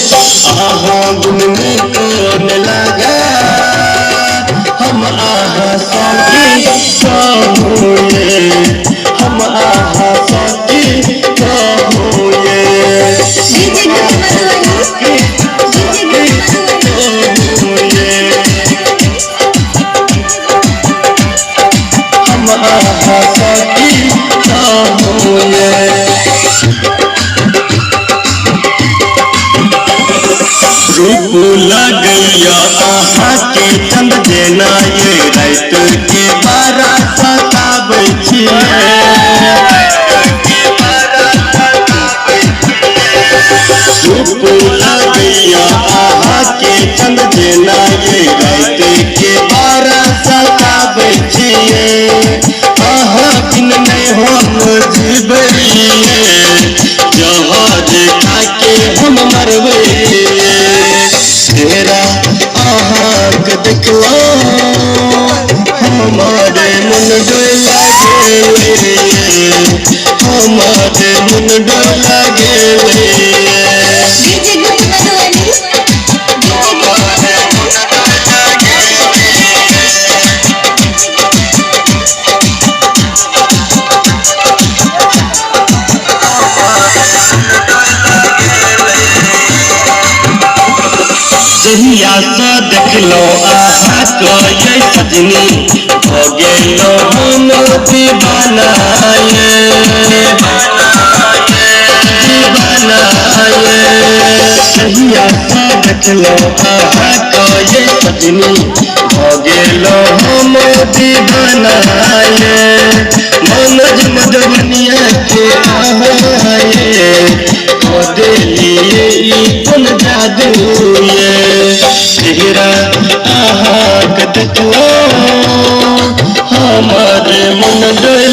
आहा गुन में कौन लगा हम आहा सौकी कहोए हम आहा सौकी कहोए हम आहा सौकी कहोए रूप लगैया आहा के चंद देना ये रात के 12 सताबै छियै रूप लगैया आहा के चंद देना ये रात के 12 सताबै छियै आहा बिन नहीं हम जीवैये जहाज खाके हम मरबै तेरा आहा के देखला हमारे मन डोला गेले हमारे मन डोला गेले जहिया से देखलो आहा को ये सजनी हो गेलो हम दीवाना जहिया से देखलो आहा को ये सजनी हो गेलो हम दीवाना मनोज मधुबनिया के आहाए हो दिलिए कौन जादू तेरा आहा के देखलो हमारे मन डोला